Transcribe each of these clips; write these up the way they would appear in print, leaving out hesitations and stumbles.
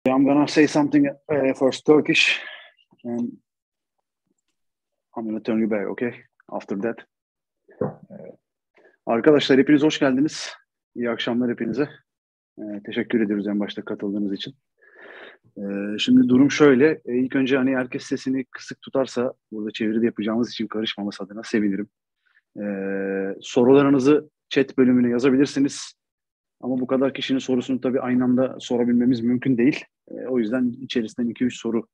I'm gonna say something first Turkish, and I'm gonna turn you back, okay? After that. Arkadaşlar hepiniz hoş geldiniz. İyi akşamlar hepinize. Teşekkür ediyoruz en başta katıldığınız için. Şimdi durum şöyle. İlk önce hani herkes sesini kısık tutarsa burada çeviride yapacağımız için karışmaması adına sevinirim. Sorularınızı chat bölümüne yazabilirsiniz. Ama bu kadar kişinin sorusunu tabii aynı anda sorabilmemiz mümkün değil. O yüzden içerisinden 2-3 soru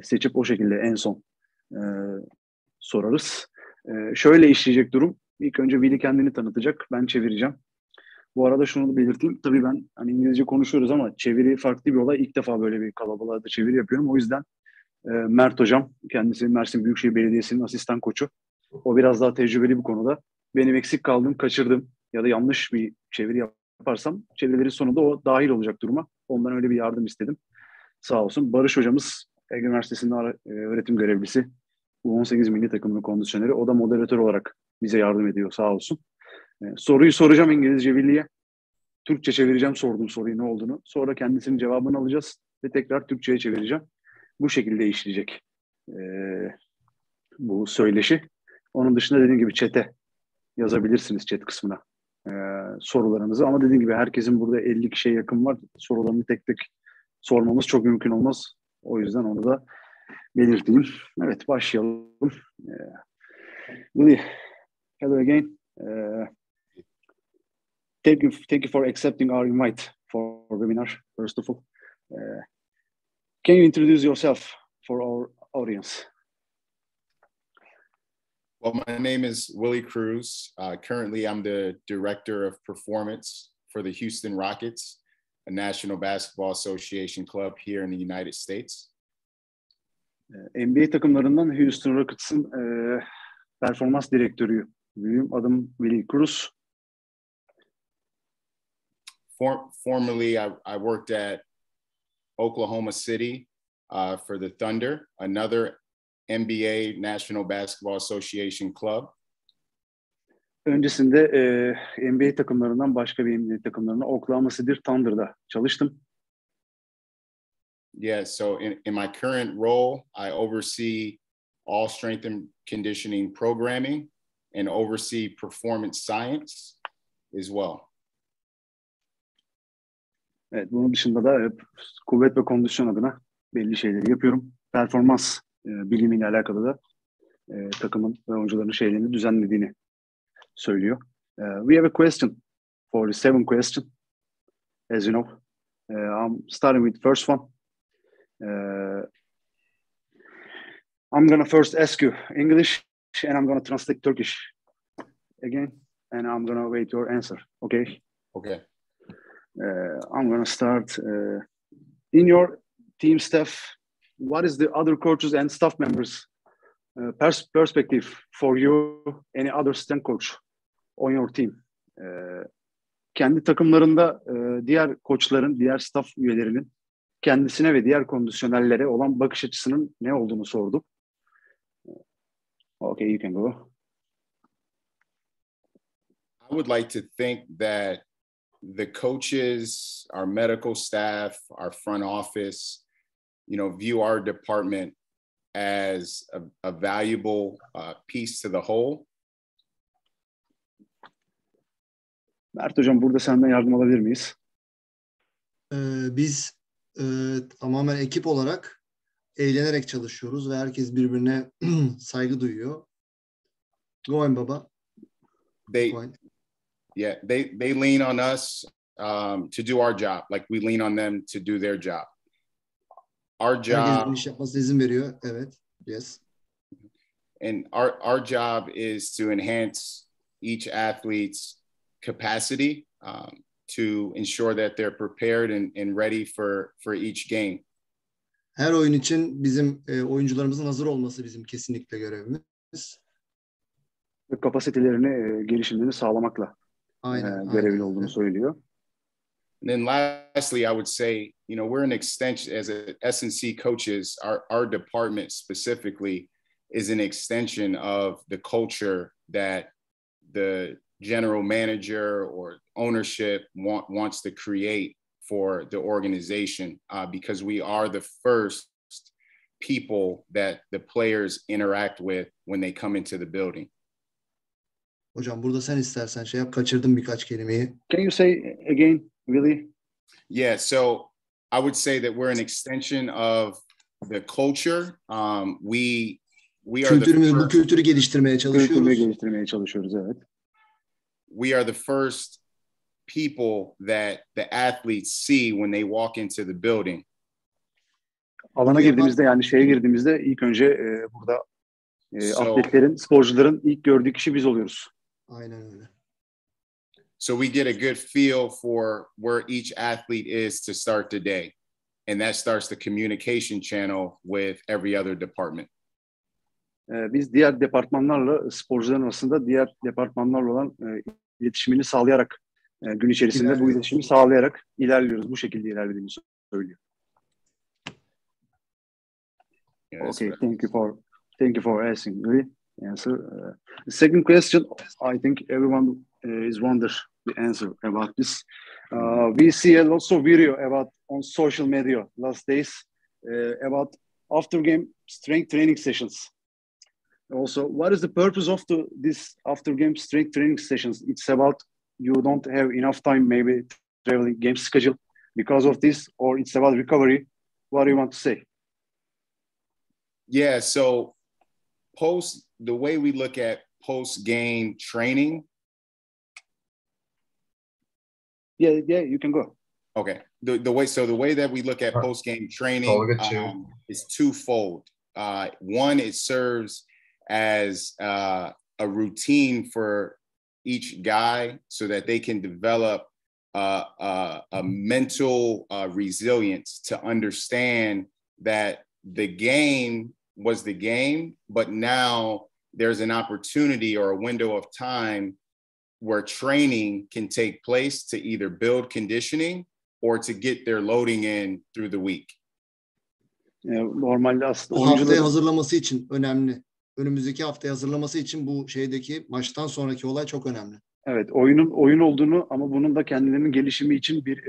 seçip o şekilde en son sorarız. Şöyle işleyecek durum. İlk önce Willie kendini tanıtacak. Ben çevireceğim. Bu arada şunu da belirteyim. Tabii ben hani İngilizce konuşuyoruz ama çeviri farklı bir olay. İlk defa böyle bir kalabalığa da çeviri yapıyorum. O yüzden Mert Hocam, kendisi Mersin Büyükşehir Belediyesi'nin asistan koçu. O biraz daha tecrübeli bu konuda. Benim eksik kaldığım, kaçırdım ya da yanlış bir çeviri yaparsam çevirilerin sonunda o dahil olacak duruma. Ondan öyle bir yardım istedim. Sağ olsun. Barış Hocamız, Ege Üniversitesi'nde öğretim görevlisi. U18 milli takımının kondisyoneri. O da moderatör olarak bize yardım ediyor. Sağ olsun. Soruyu soracağım İngilizce Willie'ye. Türkçe çevireceğim sorduğum soruyu ne olduğunu. Sonra kendisinin cevabını alacağız ve tekrar Türkçe'ye çevireceğim. Bu şekilde işleyecek bu söyleşi. Onun dışında dediğim gibi chat'e yazabilirsiniz, chat kısmına sorularınızı. Ama dediğim gibi herkesin burada 50 kişiye yakın var. Sorularını tek tek sormamız çok mümkün olmaz. O yüzden onu da belirteyim. Evet, başlayalım. Willie, hello again. Thank you for accepting our invite for webinar, first of all. Can you introduce yourself for our audience? Well, my name is Willie Cruz. Currently, I'm the Director of Performance for the Houston Rockets, a National Basketball Association club here in the United States. NBA takımlarından Houston Rockets'ın performans direktörüyüm. Adım Willie Cruz. Formerly, I worked at Oklahoma City for the Thunder, another NBA National Basketball Association club. Öncesinde NBA takımlarından başka bir NBA takımlarına Oklahoma City Thunder'da çalıştım. Yeah, so in my current role, I oversee all strength and conditioning programming and oversee performance science as well. Evet, bunun dışında da hep kuvvet ve kondisyon adına belli şeyleri yapıyorum. Performans bilimiyle alakalı da takımın ve oyuncuların şeylerini düzenlediğini söylüyor. We have a question for the 7 question. As you know, I'm starting with the first one. I'm gonna first ask you English and I'm gonna translate Turkish again and I'm gonna wait your answer. Okay? Okay. I'm gonna start. In your team staff, what is the other coaches and staff members perspective for you, any other strength coach on your team? Kendi takımlarında diğer koçların, diğer staff üyelerinin kendisine ve diğer kondisyonerlere olan bakış açısının ne olduğunu sordum. Okay, you can go. I would like to think that the coaches, our medical staff, our front office, view our department as a valuable piece to the whole. Mert Hocam, burada senden yardım alabilir miyiz? Biz tamamen ekip olarak eğlenerek çalışıyoruz ve herkes birbirine saygı duyuyor. Go on baba. They lean on us to do our job, like we lean on them to do their job. Our job. Herkesin iş yapmasına izin veriyor. Evet. Yes. And our job is to enhance each athlete's capacity to ensure that they're prepared and ready for each game. Her oyun için bizim oyuncularımızın hazır olması bizim kesinlikle görevimiz. Ve kapasitelerini, gelişimlerini sağlamakla görevli olduğunu söylüyor. And then lastly, I would say, we're an extension as a S&C coaches, our department specifically is an extension of the culture that the general manager or ownership wants to create for the organization because we are the first people that the players interact with when they come into the building. Hocam burada sen istersen şey yap. Kaçırdım birkaç kelimeyi. Can you say again, Willie? Yeah, so I would say that we're an extension of the culture. We are Bu kültürü geliştirmeye çalışıyoruz. Kültürü geliştirmeye çalışıyoruz, evet. We are the first people that the athletes see when they walk into the building. Alana girdiğimizde, yani şeye girdiğimizde ilk önce burada atletlerin, sporcuların ilk gördüğü kişi biz oluyoruz. Aynen öyle. So we get a good feel for where each athlete is to start the day. And that starts the communication channel with every other department. Biz diğer departmanlarla, sporcuların arasında diğer departmanlarla olan iletişimini sağlayarak, gün içerisinde bu iletişimi sağlayarak ilerliyoruz. Bu şekilde ilerlediğimizi söylüyor. Yeah, okay, thank you for asking the answer. The second question, I think everyone is wonder the answer about this. We see a lot of video about on social media last days about after game strength training sessions. Also, what is the purpose of this after game strength training sessions? It's about you don't have enough time, maybe traveling game schedule because of this, or it's about recovery. What do you want to say? Yeah, so the way we look at post-game training. Yeah, you can go. Okay. The way that we look at post-game training is twofold. One, it serves as a routine for each guy so that they can develop a mental resilience to understand that the game was the game, but now there's an opportunity or a window of time where training can take place to either build conditioning or to get their loading in through the week. Normalde aslında haftaya hazırlaması için önemli. Önümüzdeki haftaya hazırlaması için bu şeydeki maçtan sonraki olay çok önemli. Evet, oyun olduğunu ama bunun da kendilerinin gelişimi için bir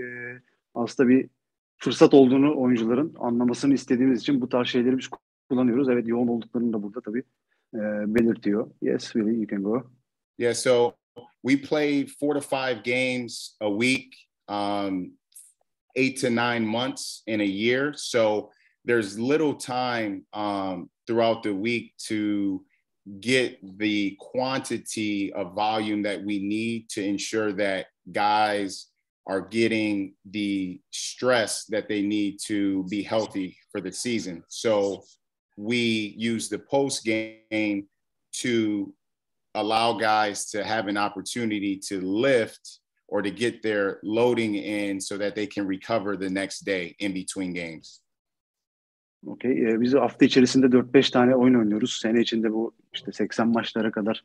aslında bir fırsat olduğunu oyuncuların anlamasını istediğimiz için bu tarz şeyleri biz kullanıyoruz. Evet, yoğun olduklarını da burada tabii belirtiyor. Yes, Willie, you can go. Yeah, so we play 4 to 5 games a week, 8 to 9 months in a year. So there's little time throughout the week to get the quantity of volume that we need to ensure that guys are getting the stress that they need to be healthy for the season. So we use the post game to allow guys to have an opportunity to lift or to get their loading in so that they can recover the next day in between games. Okay. Biz hafta içerisinde 4-5 tane oyun oynuyoruz. Sene içinde bu işte 80 maçlara kadar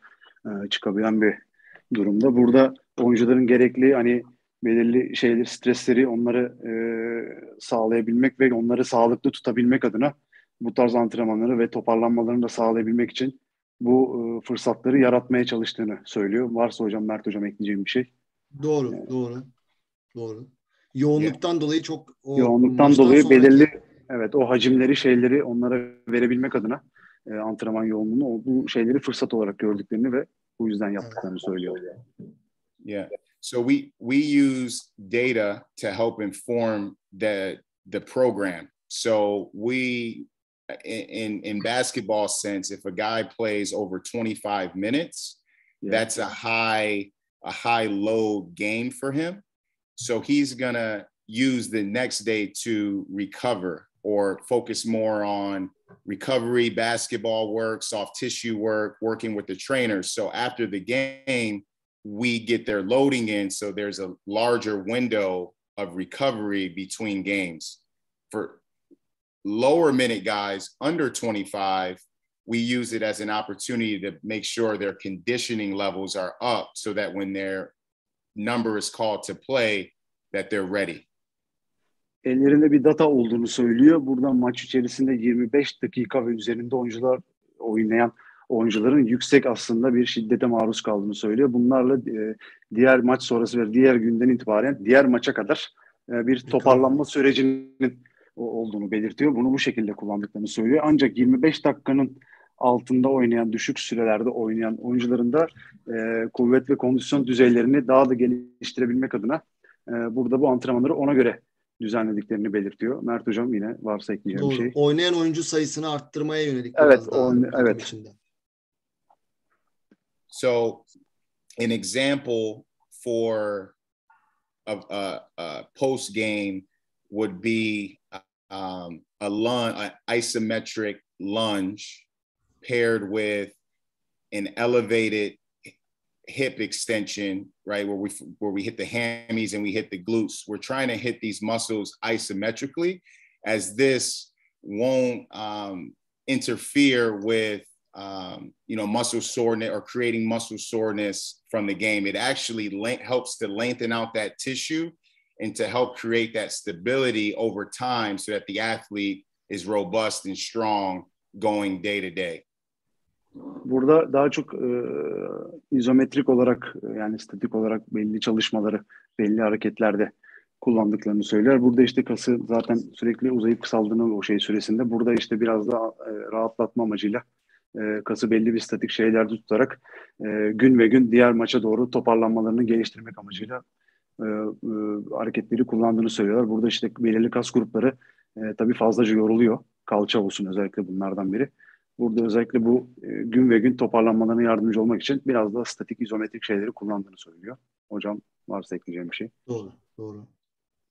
çıkabilen bir durumda. Burada oyuncuların gerekli hani belirli şeyleri, stresleri onları sağlayabilmek ve onları sağlıklı tutabilmek adına bu tarz antrenmanları ve toparlanmalarını da sağlayabilmek için bu fırsatları yaratmaya çalıştığını söylüyor. Varsa hocam, Mert hocam ekleyeceğim bir şey. Doğru. Yoğunluktan dolayı yoğunluktan dolayı belirli o hacimleri, şeyleri onlara verebilmek adına antrenman yoğunluğunu, bu şeyleri fırsat olarak gördüklerini ve bu yüzden yaptıklarını söylüyor. Yeah. So we use data to help inform the program. So we in basketball sense, if a guy plays over 25 minutes, that's a high load game for him. So he's gonna use the next day to recover or focus more on recovery, basketball work, soft tissue work, working with the trainers. So after the game, we get their loading in. So there's a larger window of recovery between games. For lower minute guys under 25, we use it as an opportunity to make sure their conditioning levels are up so that when their number is called to play, that they're ready. Ellerinde bir data olduğunu söylüyor. Buradan maç içerisinde 25 dakika ve üzerinde oynayan oyuncuların yüksek aslında bir şiddete maruz kaldığını söylüyor. Bunlarla diğer maç sonrası ve diğer günden itibaren diğer maça kadar bir toparlanma sürecinin olduğunu belirtiyor. Bunu bu şekilde kullandıklarını söylüyor. Ancak 25 dakikanın altında oynayan, düşük sürelerde oynayan oyuncuların da kuvvet ve kondisyon düzeylerini daha da geliştirebilmek adına burada bu antrenmanları ona göre düzenlediklerini belirtiyor. Mert Hocam yine varsa ekleyeceğim bir Doğru. şey. Oynayan oyuncu sayısını arttırmaya yönelik Evet, biraz daha takım içinde. So an example for a post game would be a lunge, an isometric lunge paired with an elevated hip extension, right? Where we hit the hammies and we hit the glutes. We're trying to hit these muscles isometrically, as this won't interfere with muscle soreness or creating muscle soreness from the game. It actually helps to lengthen out that tissue and to help create that stability over time so that the athlete is robust and strong going day to day. Burada daha çok izometrik olarak yani statik olarak belli çalışmaları, belli hareketlerde kullandıklarını söyler. Burada işte kası zaten sürekli uzayıp kısaldığını o şey süresinde. Burada işte biraz daha rahatlatma amacıyla kası belli bir statik şeyler tutarak gün ve gün diğer maça doğru toparlanmalarını geliştirmek amacıyla hareketleri kullandığını söylüyorlar. Burada işte belirli kas grupları tabii fazlaca yoruluyor. Kalça olsun özellikle bunlardan biri. Burada özellikle bu gün ve gün toparlanmalarına yardımcı olmak için biraz daha statik, izometrik şeyleri kullandığını söylüyor. Hocam varsa ekleyeceğim bir şey. Doğru, doğru.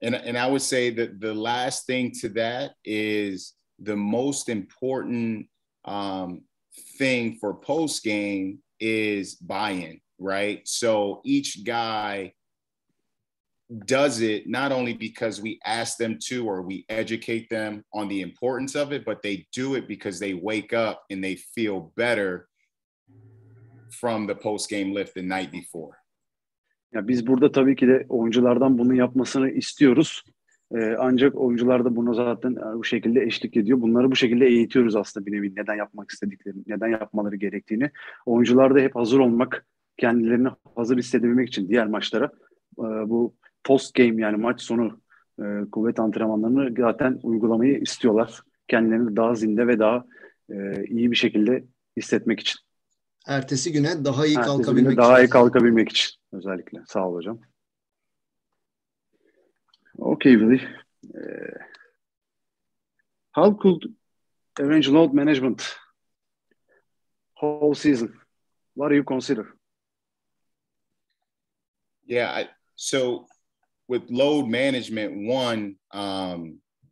And I would say that the last thing to that is the most important thing for post game is buy-in, right? So each guy does it not only because we ask them to or we educate them on the importance of it, but they do it because they wake up and they feel better from the post-game lift the night before. Ya biz burada tabii ki de oyunculardan bunu yapmasını istiyoruz. Ancak oyuncular da bunu zaten bu şekilde eşlik ediyor. Bunları bu şekilde eğitiyoruz aslında bir nevi neden yapmak istediklerini, neden yapmaları gerektiğini. Oyuncular da hep hazır olmak, kendilerini hazır hissedebilmek için diğer maçlara bu post game yani maç sonu kuvvet antrenmanlarını zaten uygulamayı istiyorlar. Kendilerini daha zinde ve daha iyi bir şekilde hissetmek için. Ertesi güne daha iyi kalkabilmek için özellikle. Sağ ol hocam. Okay, Willie. How could arrange load management whole season? What do you consider? Yeah, so with load management, one,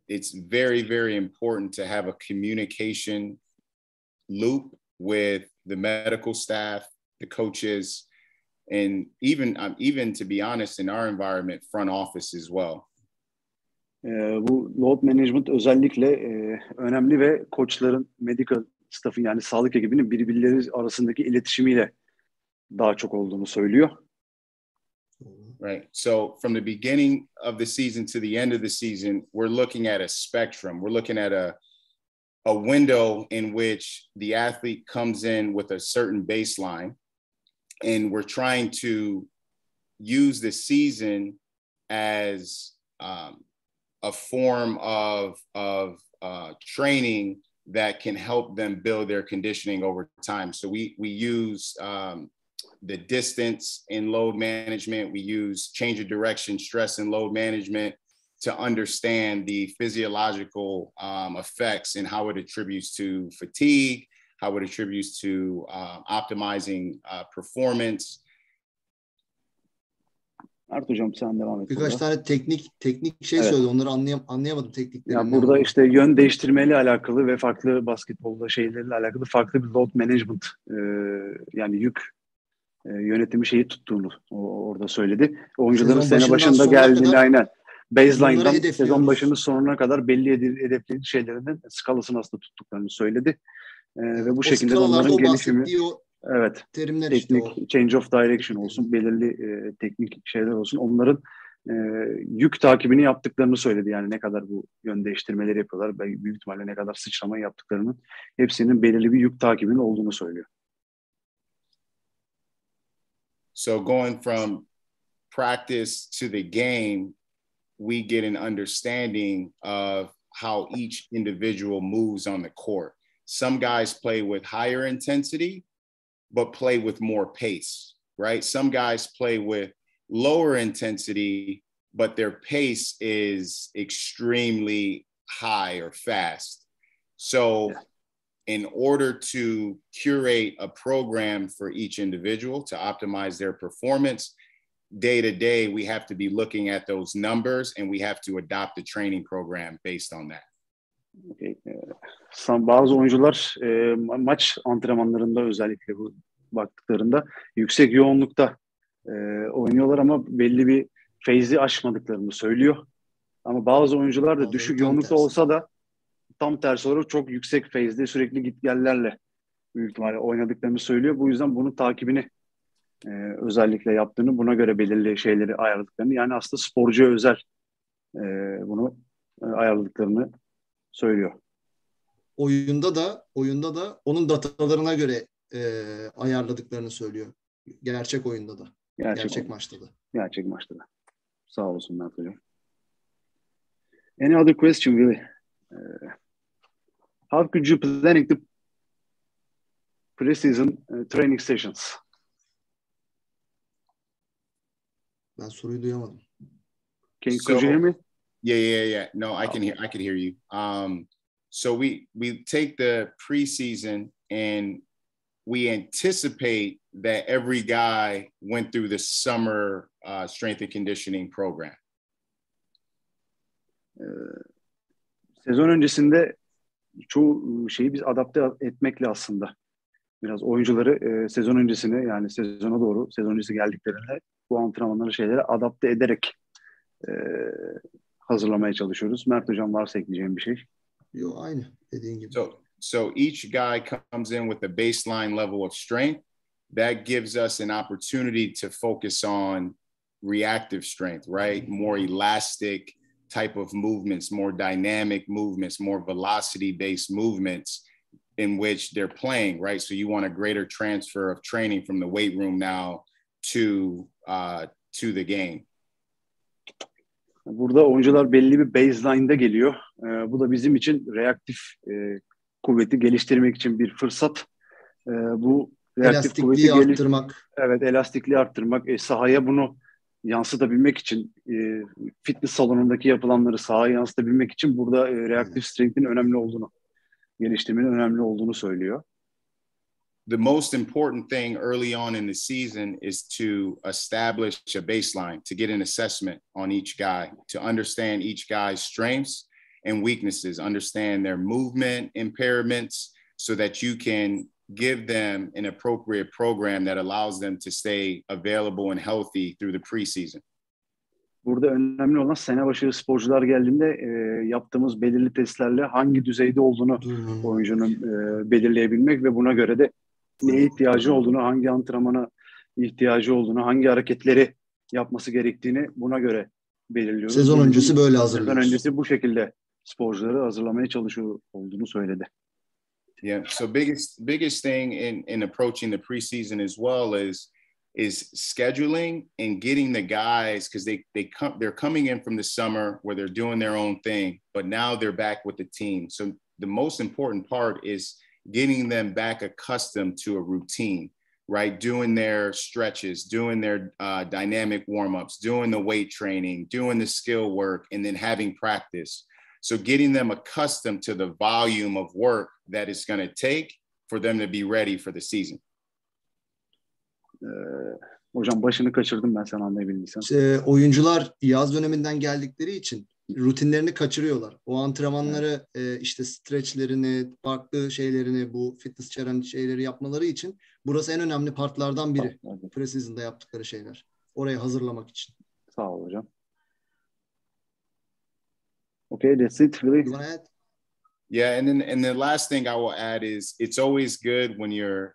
it's very, very important to have a communication loop with the medical staff, the coaches, and even to be honest, in our environment, front office as well. Bu load management özellikle önemli ve koçların, medical staff'ın yani sağlık ekibinin birbirleri arasındaki iletişimiyle daha çok olduğunu söylüyor. Right. So from the beginning of the season to the end of the season, we're looking at a spectrum. We're looking at a window in which the athlete comes in with a certain baseline, and we're trying to use the season as a form of training that can help them build their conditioning over time. So we use the distance in load management. We use change of direction, stress and load management to understand the physiological effects and how it attributes to fatigue, how it attributes to optimizing performance. Art hocam sen devam et. Birkaç tane teknik şey söyledi. Onları anlayamadım tekniklerini. Yani burada işte yön değiştirmeyle alakalı ve farklı basketbolda şeylerle alakalı farklı bir load management yani yük yönetimi şeyi tuttuğunu orada söyledi. Oyuncuların sene başında geldiğini aynen baseline'dan sezon başının sonuna kadar belli hedeflediği şeylerinin skalasını aslında tuttuklarını söyledi. Ve bu şekilde onların gelişimi evet terimler teknik işte change of direction olsun, belirli teknik şeyler olsun. Onların yük takibini yaptıklarını söyledi. Yani ne kadar bu yön değiştirmeleri yapıyorlar. Büyük ihtimalle ne kadar sıçrama yaptıklarının hepsinin belirli bir yük takibinin olduğunu söylüyor. So going from practice to the game, we get an understanding of how each individual moves on the court. Some guys play with higher intensity, but play with more pace, right? Some guys play with lower intensity, but their pace is extremely high or fast. So in order to curate a program for each individual to optimize their performance, day to day, we have to be looking at those numbers and we have to adopt a training program based on that. Okay. Bazı oyuncular maç antrenmanlarında özellikle bu baktıklarında yüksek yoğunlukta oynuyorlar ama belli bir feyzi aşmadıklarını söylüyor. Ama bazı oyuncular da düşük yoğunlukta olsa da tam tersi olarak çok yüksek feyzde sürekli gitgellerle büyük ihtimalle oynadıklarını söylüyor. Bu yüzden bunun takibini özellikle yaptığını, buna göre belirli şeyleri ayarladıklarını, yani aslında sporcuya özel bunu ayarladıklarını söylüyor. Oyunda da onun datalarına göre ayarladıklarını söylüyor. Gerçek oyunda da. Gerçek maçta da. Gerçek maçta da. Sağ olsun Mert Hocam. Any other question, Willie? How could you planning the preseason training sessions? Ben soruyu duyamadım. Could you hear me? Yeah. No, I can hear you. So we take the preseason and we anticipate that every guy went through the summer strength and conditioning program. Sezon öncesinde çoğu şeyi biz adapte etmekle aslında biraz oyuncuları sezon öncesine, yani sezona doğru, sezon öncesi geldiklerinde bu antrenmanları, şeylere adapte ederek hazırlamaya çalışıyoruz. Mert Hocam, varsa ekleyeceğim bir şey. Yok, aynı dediğin gibi. So each guy comes in with a baseline level of strength. That gives us an opportunity to focus on reactive strength, right? More elastic type of movements, more dynamic movements, more velocity-based movements in which they're playing, right? So you want a greater transfer of training from the weight room now to the game. Burada oyuncular belli bir baseline'da geliyor. Bu da bizim için reaktif kuvveti geliştirmek için bir fırsat. Bu reaktif elastikliği arttırmak. Evet, elastikliği arttırmak. Sahaya bunu yansıtabilmek için, fitness salonundaki yapılanları sahaya yansıtabilmek için burada reaktif strength'in önemli olduğunu, geliştirmenin önemli olduğunu söylüyor. The most important thing early on in the season is to establish a baseline, to get an assessment on each guy, to understand each guy's strengths and weaknesses, understand their movement impairments, so that you can give them an appropriate program that allows them to stay available and healthy through the preseason. Burada önemli olan sene başı sporcular geldiğinde yaptığımız belirli testlerle hangi düzeyde olduğunu oyuncunun belirleyebilmek ve buna göre de neye ihtiyacı olduğunu, hangi antrenmana ihtiyacı olduğunu, hangi hareketleri yapması gerektiğini buna göre belirliyoruz. Sezon öncesi böyle hazırlıyoruz. Sezon öncesi bu şekilde sporcuları hazırlamaya çalışıyor olduğunu söyledi. Yeah. So biggest thing in approaching the preseason as well is scheduling and getting the guys, because they're coming in from the summer where they're doing their own thing, but now they're back with the team. So the most important part is getting them back accustomed to a routine, right? Doing their stretches, doing their dynamic warm-ups, doing the weight training, doing the skill work, and then having practice. So getting them accustomed to the volume of work that it's going to take for them to be ready for the season. Hocam başını kaçırdım ben, sen anlayabildiysen. Oyuncular yaz döneminden geldikleri için rutinlerini kaçırıyorlar. O antrenmanları işte stretchlerini, farklı şeylerini, bu fitness challenge şeyleri yapmaları için burası en önemli partlardan biri. Preseason'da yaptıkları şeyler. Oraya hazırlamak için. Sağ ol hocam. Okay, that's it, really. You want to add? Yeah, and the last thing I will add is it's always good when you're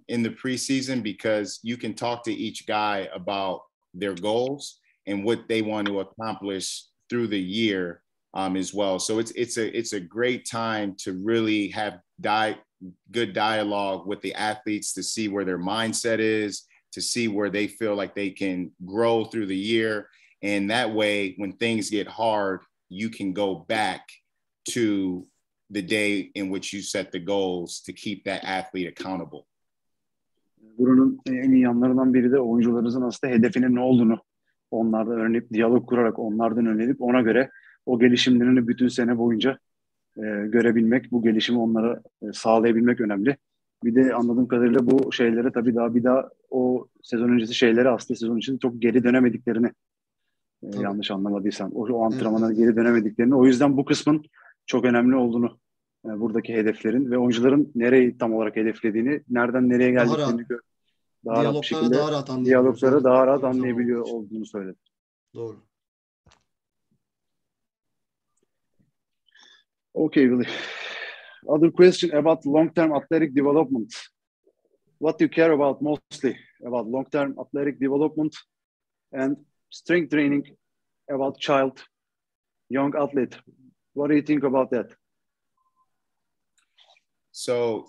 in the preseason, because you can talk to each guy about their goals and what they want to accomplish through the year as well. So it's a great time to really have good dialogue with the athletes, to see where their mindset is, to see where they feel like they can grow through the year, And that way, when things get hard, you can go back to the day in which you set the goals to keep that athlete accountable. Buranın en iyi yanlarından biri de oyuncularınızın aslında hedefinin ne olduğunu onlardan öğrenip, diyalog kurarak onlardan öğrenip ona göre o gelişimlerini bütün sene boyunca görebilmek, bu gelişimi onlara sağlayabilmek önemli. Bir de anladığım kadarıyla bu şeylere tabii bir daha o sezon öncesi şeylere aslında sezon içinde çok geri dönemediklerini yanlış anlamadıysam o antrenmana geri dönemediklerini. O yüzden bu kısmın çok önemli olduğunu buradaki hedeflerin ve oyuncuların nereyi tam olarak hedeflediğini, nereden nereye geldiklerini daha rahat bir şekilde diyalogları daha rahat anlayabiliyor olduğunu söyledi. Doğru. Okay, Willie. Other question about long-term athletic development. What do you care about mostly about long-term athletic development and strength training about child, young athlete? What do you think about that? So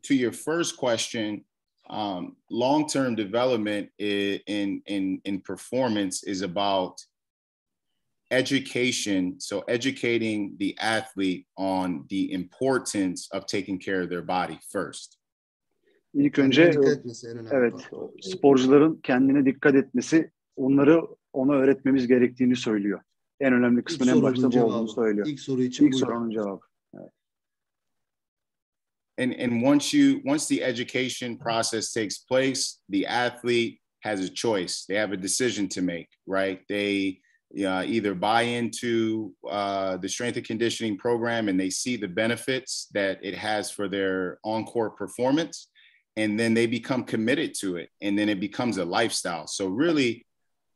to your first question, long-term development in performance is about education. So educating the athlete on the importance of taking care of their body first. İlk önce evet, sporcuların kendine dikkat etmesi, ona öğretmemiz gerektiğini söylüyor. En önemli kısmın en başta bu olduğunu söylüyor. İlk soru için sorunun cevabı. Evet. And once the education process takes place, the athlete has a choice. They have a decision to make, right? They either buy into the strength and conditioning program and they see the benefits that it has for their on-court performance, and then they become committed to it, and then it becomes a lifestyle. So really,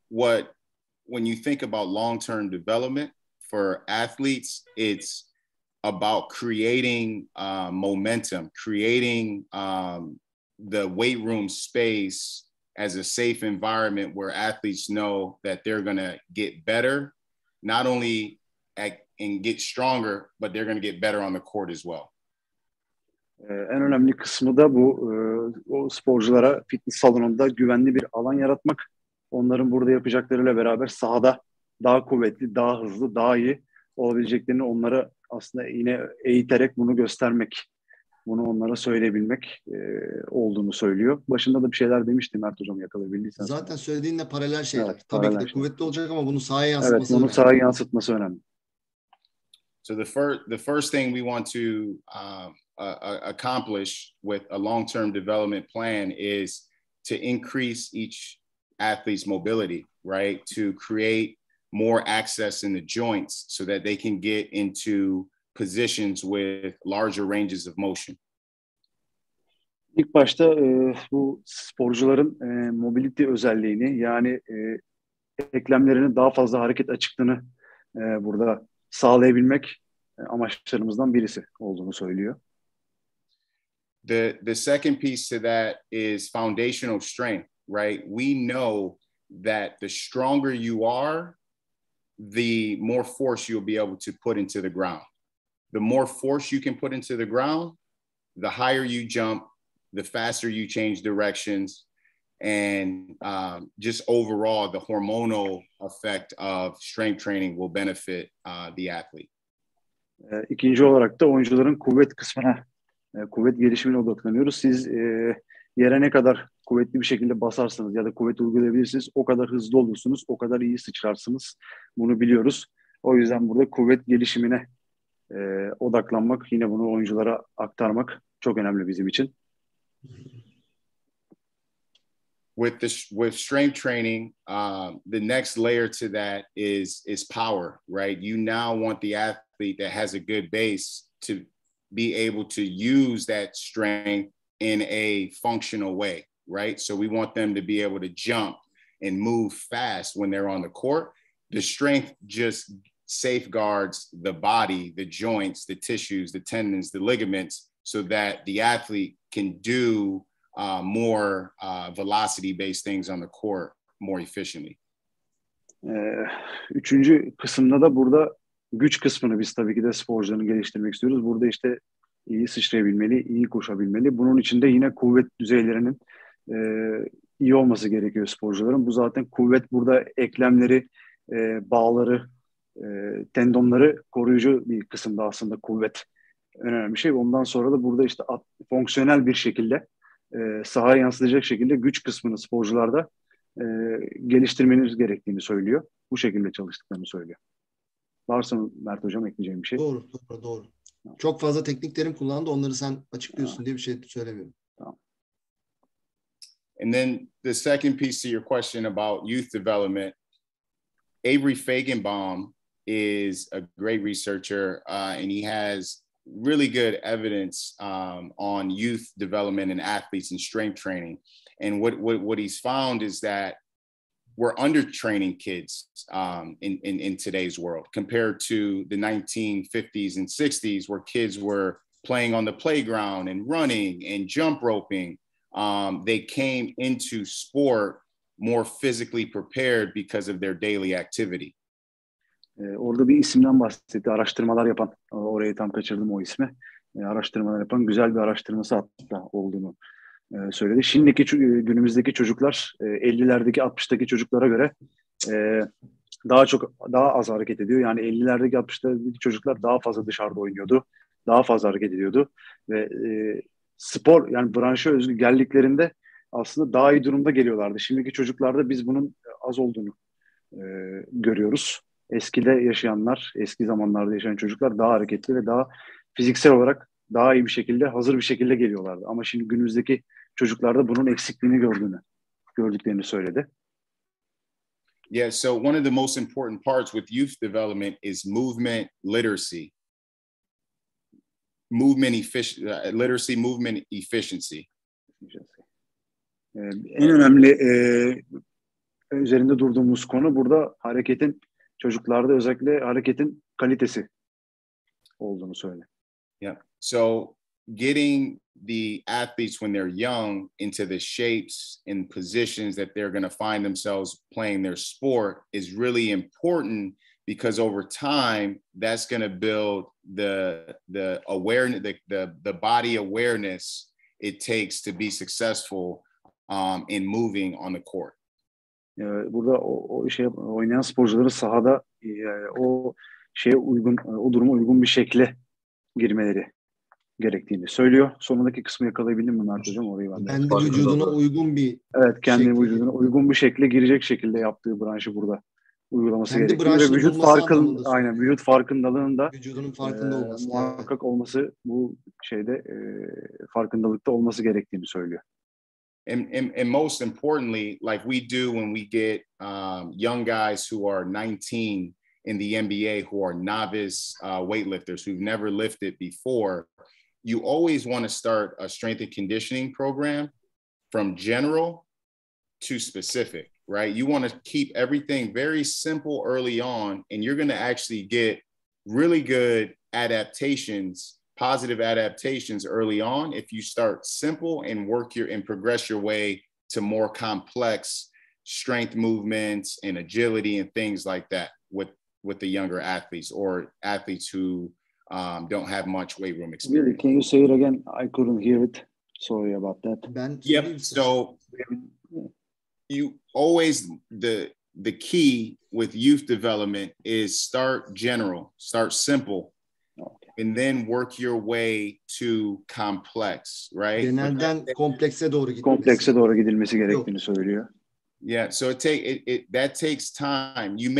when you think about long-term development for athletes, it's about creating momentum, creating the weight room space as a safe environment where athletes know that they're going to get better, not only and get stronger, but they're going to get better on the court as well. En önemli kısmı da bu o sporculara fitness salonunda güvenli bir alan yaratmak. Onların burada yapacaklarıyla beraber sahada daha kuvvetli, daha hızlı, daha iyi olabileceklerini onlara aslında yine eğiterek bunu göstermek, bunu onlara söyleyebilmek olduğunu söylüyor. Başında da bir şeyler demişti Mert Hocam, yakalayabildiysen. Zaten söylediğinle paralel şeyler. Evet, tabii ki de kuvvetli olacak ama bunu sahaya yansıtması önemli. Evet, bunu sahaya yansıtması önemli. So the first thing we want to accomplish with a long-term development plan is to increase each athlete's mobility, right? To create more access in the joints so that they can get into positions with larger ranges of motion. İlk başta bu sporcuların mobility özelliğini, yani eklemlerinin daha fazla hareket açıklığını burada sağlayabilmek amaçlarımızdan birisi olduğunu söylüyor. The second piece to that is foundational strength, right? We know that the stronger you are, the more force you'll be able to put into the ground. The more force you can put into the ground, the higher you jump, the faster you change directions, and just overall, the hormonal effect of strength training will benefit the athlete. İkinci olarak da oyuncuların kuvvet kısmına, kuvvet gelişimine odaklanıyoruz. Siz yere ne kadar kuvvetli bir şekilde basarsanız ya da kuvvet uygulayabilirsiniz, o kadar hızlı olursunuz, o kadar iyi sıçrarsınız. Bunu biliyoruz. O yüzden burada kuvvet gelişimine odaklanmak, yine bunu oyunculara aktarmak çok önemli bizim için. With strength training, the next layer to that is power, right? You now want the athlete that has a good base to be able to use that strength in a functional way, right? So we want them to be able to jump and move fast when they're on the court. The strength just safeguards the body, the joints, the tissues, the tendons, the ligaments, so that the athlete can do more velocity-based things on the court more efficiently. Üçüncü kısımda da burada güç kısmını biz tabii ki de sporcuların geliştirmek istiyoruz. Burada işte iyi sıçrayabilmeli, iyi koşabilmeli. Bunun için de yine kuvvet düzeylerinin iyi olması gerekiyor sporcuların. Bu zaten kuvvet burada eklemleri, bağları, tendonları koruyucu bir kısımda aslında kuvvet önemli bir şey. Ondan sonra da burada işte fonksiyonel bir şekilde sahaya yansıtacak şekilde güç kısmını sporcularda geliştirmeniz gerektiğini söylüyor. Bu şekilde çalıştıklarını söylüyor. Varsa mı Mert Hocam ekleyeceğim bir şey? Doğru. Çok fazla teknik terim kullandı. Onları sen açıklıyorsun diye bir şey söylemiyorum. Tamam. And then the second piece to your question about youth development, Avery Feigenbaum is a great researcher, and he has really good evidence on youth development and athletes and strength training. And what he's found is that we're undertraining kids in today's world compared to the 1950s and 60s, where kids were playing on the playground and running and jump roping. They came into sport more physically prepared because of their daily activity. Orada bir isimden bahsetti. Araştırmalar yapan, orayı tam kaçırdım o ismi. Araştırmalar yapan güzel bir araştırması hatta olduğunu söyledi. Şimdiki günümüzdeki çocuklar 50'lerdeki 60'taki çocuklara göre daha az hareket ediyor. Yani 50'lerdeki 60'lardaki çocuklar daha fazla dışarıda oynuyordu. Daha fazla hareket ediyordu ve spor yani branşa özgü geldiklerinde aslında daha iyi durumda geliyorlardı. Şimdiki çocuklarda biz bunun az olduğunu görüyoruz. Eskide yaşayanlar, eski zamanlarda yaşayan çocuklar daha hareketli ve daha fiziksel olarak daha iyi bir şekilde, hazır bir şekilde geliyorlardı. Ama şimdi günümüzdeki çocuklarda bunun eksikliğini gördüklerini söyledi. Yeah, so one of the most important parts with youth development is movement literacy. Literacy, movement efficiency. En önemli üzerinde durduğumuz konu burada çocuklarda özellikle hareketin kalitesi olduğunu söyle. Yeah. So getting the athletes when they're young into the shapes and positions that they're going to find themselves playing their sport is really important, because over time that's going to build the awareness, the body awareness it takes to be successful in moving on the court. Burada oynayan sporcuları sahada o duruma uygun bir şekle girmeleri gerektiğini söylüyor. Sonundaki kısmı yakalayabildim mi Mert Hocam? Orayı ben de. Kendi vücuduna uygun bir kendi vücuduna uygun bir şekle girecek şekilde yaptığı branşı burada uygulaması kendi gerekiyor. Ve vücut farkındalığının da vücudunun farkında olması. Muhakkak olması bu farkındalıkta olması gerektiğini söylüyor. And most importantly, like we do when we get young guys who are 19 in the NBA who are novice weightlifters who've never lifted before, you always want to start a strength and conditioning program from general to specific, right? You want to keep everything very simple early on, and you're going to actually get really good adaptations, positive adaptations early on if you start simple and progress your way to more complex strength movements and agility and things like that with the younger athletes or athletes who don't have much weight room experience. Really, can you say it again? I couldn't hear it. Sorry about that. Yep. So you always, the key with youth development is start general, start simple, and then work your way to complex, right? Genelden komplekse doğru gidilmesi gerektiğini söylüyor. Yeah, so that takes time. You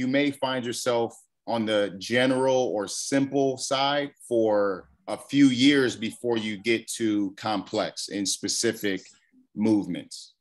may find yourself on the general or simple side for a few years before you get to complex and specific movements.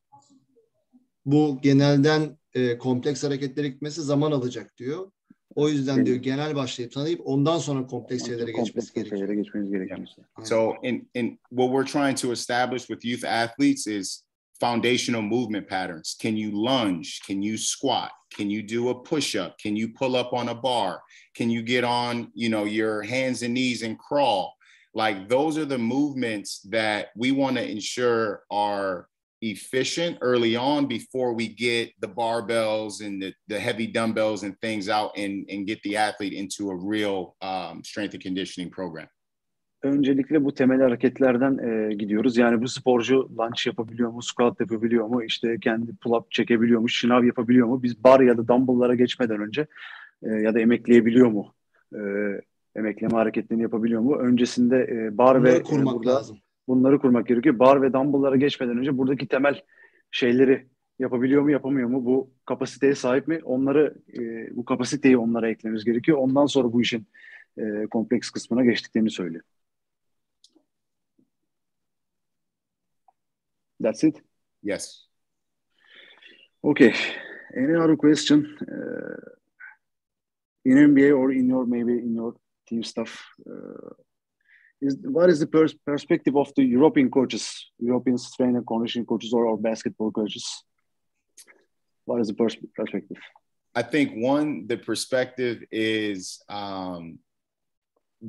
Bu genelden kompleks hareketlere gitmesi zaman alacak diyor. O yüzden diyor genel başlayıp tanıyıp ondan sonra kompleks şeylere geçmeniz gerekiyor. So in what we're trying to establish with youth athletes is foundational movement patterns. Can you lunge? Can you squat? Can you do a push-up? Can you pull up on a bar? Can you get on, your hands and knees and crawl? Like those are the movements that we want to ensure are efficient early on before we get the barbells and the heavy dumbbells and things out and get the athlete into a real strength and conditioning program. Öncelikle bu temel hareketlerden gidiyoruz. Yani bu sporcu lunge yapabiliyor mu, squat yapabiliyor mu, işte kendi pull-up çekebiliyor mu, şınav yapabiliyor mu? Biz bar ya da dumbbell'lara geçmeden önce ya da emekleyebiliyor mu? E, Emekleme hareketlerini yapabiliyor mu? Öncesinde bar Bunları ve kurmak burada lazım. bunları kurmak gerekiyor. Bar ve dumbbell'lara geçmeden önce buradaki temel şeyleri yapabiliyor mu, yapamıyor mu? Bu kapasiteye sahip mi? Bu kapasiteyi onlara eklememiz gerekiyor. Ondan sonra bu işin kompleks kısmına geçtiklerini söylüyor. That's it? Yes. Okay. Any other question in NBA or maybe in your team stuff? What is the perspective of the European coaches, European strength and conditioning coaches or basketball coaches? What is the perspective? I think the perspective is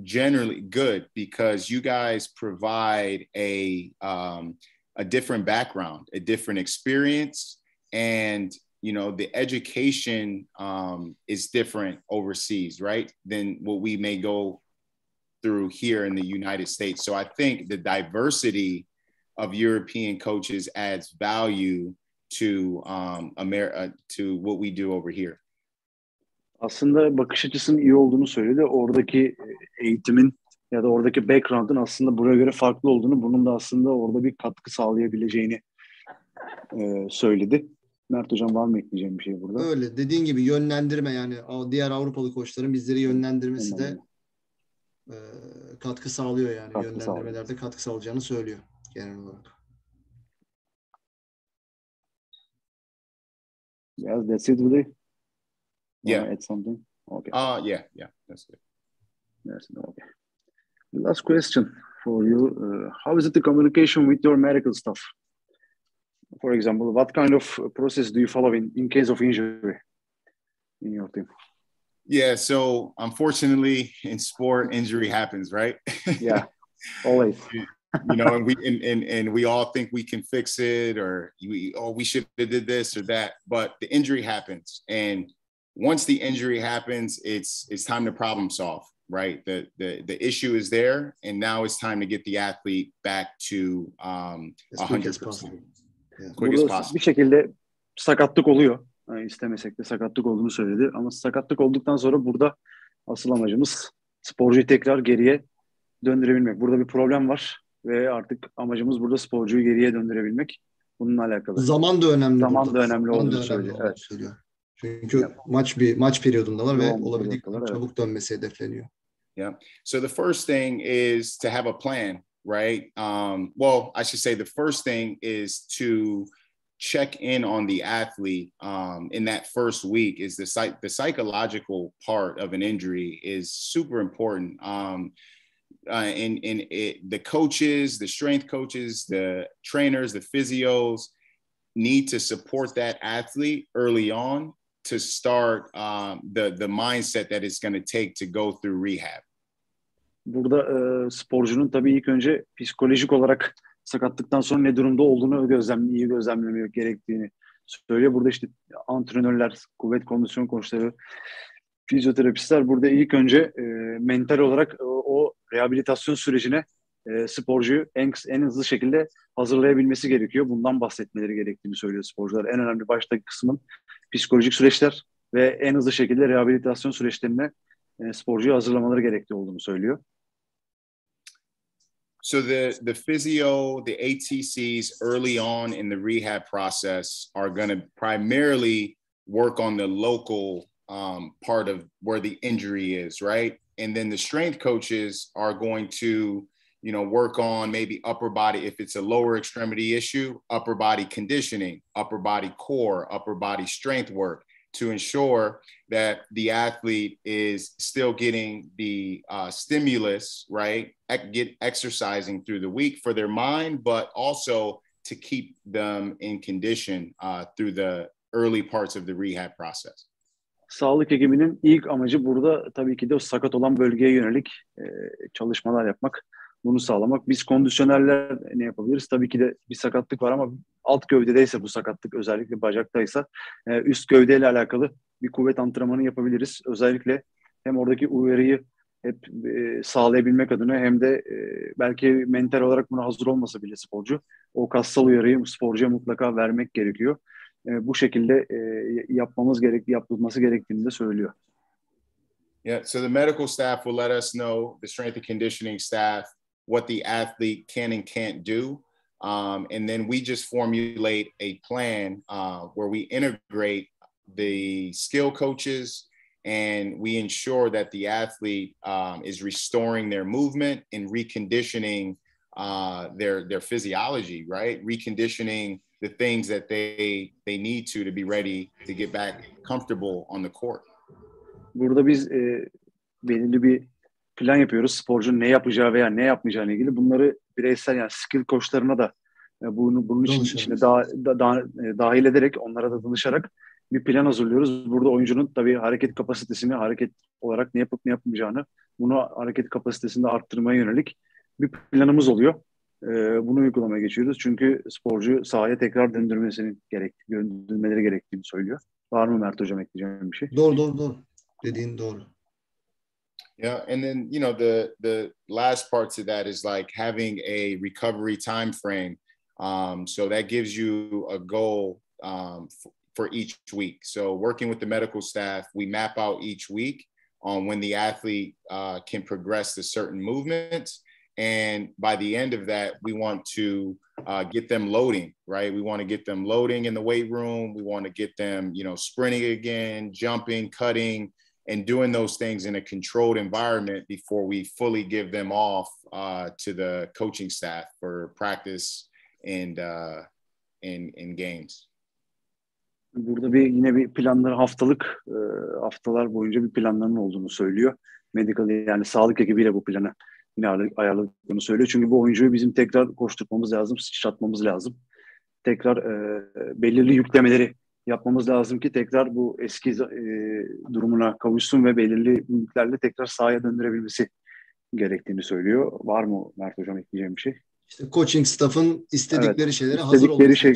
generally good because you guys provide a different background, a different experience, and the education is different overseas, right, than what we may go through here in the United States. So I think the diversity of European coaches adds value to America, to what we do over here. Aslında bakış açısının iyi olduğunu söyledi. Oradaki eğitimin ya da oradaki background'ın aslında buraya göre farklı olduğunu, bunun da aslında orada bir katkı sağlayabileceğini söyledi. Mert Hocam var mı ekleyeceğim bir şey burada? Öyle. Dediğin gibi yönlendirme, yani diğer Avrupalı koçların bizleri yönlendirmesi de katkı sağlıyor yani. Yönlendirmelerde katkı sağlayacağını söylüyor genel olarak. Yes, that's it, Willie. Yeah. Add something? Okay. Yeah, that's it. That's it. Okay. The last question for you: how is it the communication with your medical staff? For example, what kind of process do you follow in case of injury in your team? Yeah, so unfortunately, in sport, injury happens, right? Yeah, always. And we all think we can fix it, or we should have did this or that, but the injury happens, and once the injury happens, it's time to problem solve, right? The issue is there, and now it's time to get the athlete back to 100%. Burada bir şekilde sakatlık oluyor. Yani istemesek de sakatlık olduğunu söyledi. Ama sakatlık olduktan sonra burada asıl amacımız sporcuyu tekrar geriye döndürebilmek. Burada bir problem var ve artık amacımız burada sporcuyu geriye döndürebilmek. Bununla alakalı. Zaman da önemli. Zaman da önemli olduğunu söylüyor. Evet. Çünkü maç periyodundalar ve olabildiğince çabuk dönmesi hedefleniyor. Yeah. So the first thing is to have a plan, right? Well, I should say the first thing is to check in on the athlete in that first week. Is the psychological part of an injury is super important. The coaches, the strength coaches, the trainers, the physios need to support that athlete early on to start the mindset that it's going to take to go through rehab. Burada sporcunun tabii ilk önce psikolojik olarak sakatlıktan sonra ne durumda olduğunu iyi gözlemlemek gerektiğini söylüyor. Burada işte antrenörler, kuvvet kondisyon koçları, fizyoterapistler burada ilk önce mental olarak o rehabilitasyon sürecine sporcuyu en hızlı şekilde hazırlayabilmesi gerekiyor. Bundan bahsetmeleri gerektiğini söylüyor sporcular. En önemli baştaki kısmın psikolojik süreçler ve en hızlı şekilde rehabilitasyon süreçlerine sporcuyu hazırlamaları gerektiği olduğunu söylüyor. So the physio, the ATCs early on in the rehab process are going to primarily work on the local part of where the injury is, right? And then the strength coaches are going to, work on maybe upper body. If it's a lower extremity issue, upper body conditioning, upper body core, upper body strength work to ensure that the athlete is still getting the stimulus, right? Get exercising through the week for their mind, but also to keep them in condition through the early parts of the rehab process. Sağlık hekiminin ilk amacı burada tabii ki de o sakat olan bölgeye yönelik çalışmalar yapmak, bunu sağlamak. Biz kondisyonerler ne yapabiliriz? Tabii ki de bir sakatlık var ama alt gövdedeyse bu sakatlık, özellikle bacaktaysa üst gövdeyle alakalı bir kuvvet antrenmanı yapabiliriz. Özellikle hem oradaki uyarıyı hep sağlayabilmek adına hem de belki mental olarak buna hazır olmasa bile sporcu o kassal uyarıyı sporcuya mutlaka vermek gerekiyor. Bu şekilde yapılması gerektiğini de söylüyor. Yeah, so the medical staff will let us know, the strength and conditioning staff, what the athlete can and can't do. And then we just formulate a plan where we integrate the skill coaches and we ensure that the athlete is restoring their movement and reconditioning their physiology, right? Reconditioning the things that they need to be ready to get back comfortable on the court. Burada biz belirli bir plan yapıyoruz. Sporcunun ne yapacağı veya ne yapmayacağına ilgili. Bunları bireysel yani skill koçlarına da bunun içine dahil ederek onlara da danışarak bir plan hazırlıyoruz. Burada oyuncunun tabii hareket kapasitesini, hareket olarak ne yapıp ne yapmayacağını, bunu hareket kapasitesini arttırmaya yönelik bir planımız oluyor. Bunu uygulamaya geçiyoruz. Çünkü sporcu sahaya tekrar döndürmeleri gerektiğini söylüyor. Var mı Mert Hocam ekleyeceğim bir şey? Doğru. Dediğin doğru. Yeah, and then the last part to that is like having a recovery time frame. So that gives you a goal for each week. So working with the medical staff, we map out each week on when the athlete can progress to certain movements. And by the end of that, we want to get them loading, right? We want to get them loading in the weight room. We want to get them, sprinting again, jumping, cutting, and doing those things in a controlled environment before we fully give them off to the coaching staff for practice and games. Burada yine bir planları haftalar boyunca bir planlarının olduğunu söylüyor. Medical yani sağlık ekibiyle bu planı yine ayarladığını söylüyor. Çünkü bu oyuncuyu bizim tekrar koşturmamız lazım, sıçratmamız lazım. Tekrar belirli yüklemeleri yapmamız lazım ki tekrar bu eski durumuna kavuşsun ve belirli yüklerle tekrar sahaya döndürebilmesi gerektiğini söylüyor. Var mı Mert Hocam ekleyeceğim bir şey? İşte coaching staff'ın istedikleri şeylere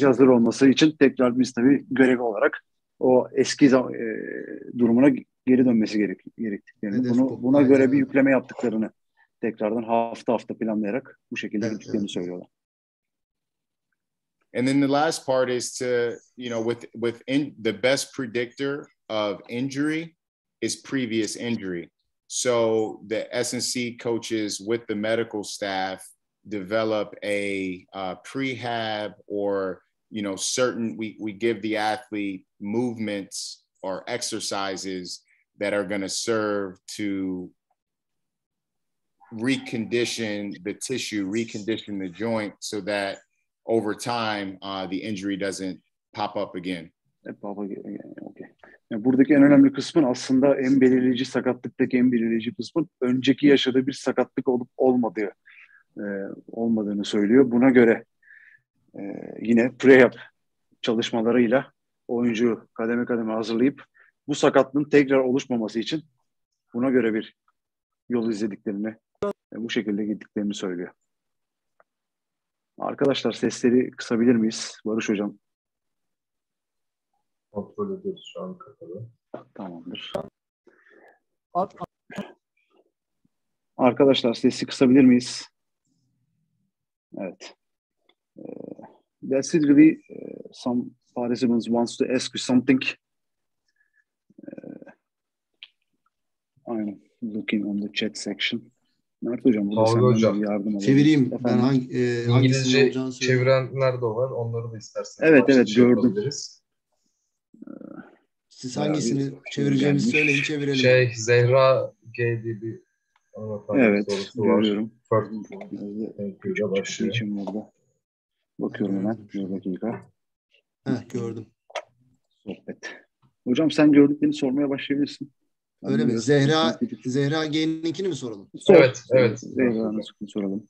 hazır olması için tekrar biz tabii görevi olarak o eski durumuna geri dönmesi gerektiklerini, buna göre bir yükleme yaptıklarını tekrardan hafta planlayarak bu şekilde gittiklerini söylüyorlar. And then the last part is to, the best predictor of injury is previous injury. So the S&C coaches with the medical staff develop a prehab or, we give the athlete movements or exercises that are going to serve to recondition the tissue, recondition the joint so that over time, the injury doesn't pop up again. Okay. Yani buradaki en önemli kısmın aslında sakatlıktaki en belirleyici kısmın önceki yaşadığı bir sakatlık olup olmadığını söylüyor. Buna göre yine prehab çalışmalarıyla oyuncuyu kademe kademe hazırlayıp bu sakatlığın tekrar oluşmaması için buna göre bir yol izlediklerini, bu şekilde gittiklerini söylüyor. Arkadaşlar sesleri kısabilir miyiz? Barış Hocam. Kontrol ediyoruz şu an kapalı. Tamamdır. Arkadaşlar sesi kısabilir miyiz? Evet. That's it really. Some participants wants to ask you something. I'm looking on the chat section. Mert Hocam burada senden bir yardım alalım. Çevireyim. Ben İngilizce çevirenler de var. Onları da isterseniz. Evet gördüm. Siz hangisini çevireceğinizi söyleyin, çevirelim. Zehra G diye bir sorusu görüyorum. var. Başlıyor. İçim burada. Bakıyorum hemen. Bir dakika. Gördüm. Sohbet. Hocam sen gördüklerini sormaya başlayabilirsin. Öyle mi? Zehra G'ninkini mi soralım? Evet. Zehra'nın soralım.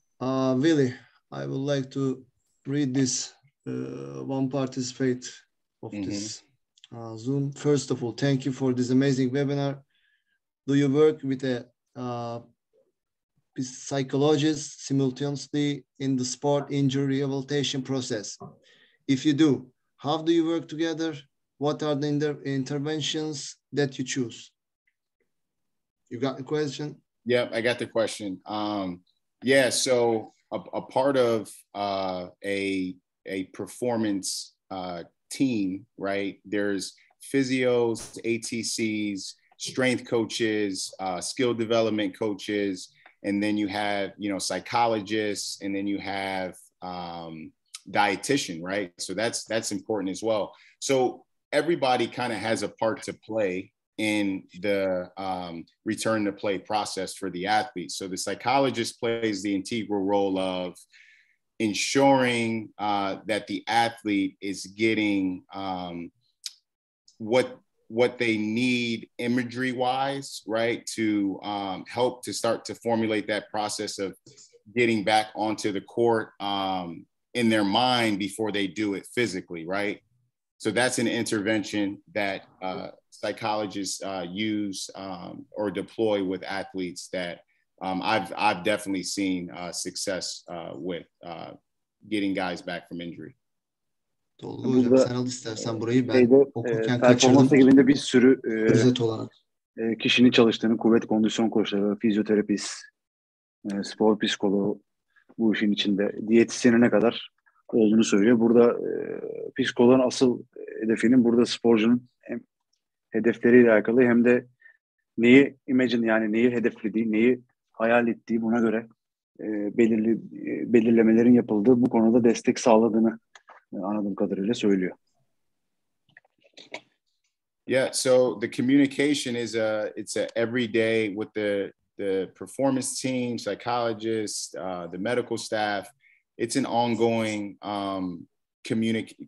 Willie, I would like to read this one participate of this Zoom. First of all, thank you for this amazing webinar. Do you work with a psychologist simultaneously in the sport injury rehabilitation process? If you do, how do you work together? What are the interventions that you choose? You got the question? Yep, I got the question. Yeah, so a part of a performance team, right? There's physios, ATCs, strength coaches, skill development coaches, and then you have, you know, psychologists, and then you have dietitian, right? So that's important as well. So everybody kind of has a part to play in the return to play process for the athlete. So the psychologist plays the integral role of ensuring that the athlete is getting what they need imagery wise, right? To help to start to formulate that process of getting back onto the court in their mind before they do it physically, right? So that's an intervention that psychologists use or deploy with athletes that I've definitely seen success with getting guys back from injury. Tolga hocam sen al istersen burayı ben okurken performans kaçırdım. ekibinde bir sürü Özet olarak. Kişinin çalıştığını, kuvvet kondisyon koçları, fizyoterapist, spor psikoloğu bu işin içinde diyetisyenine kadar olduğunu söylüyor. Burada psikoloğun asıl hedefinin burada sporcunun hem hedefleriyle alakalı hem de neyi imagine yani neyi hedeflediği, neyi hayal ettiği buna göre belirlemelerin yapıldığı bu konuda destek sağladığını anladığım kadarıyla söylüyor. Yeah, so the communication is it's a every day with the performance team, psychologists, the medical staff. It's an ongoing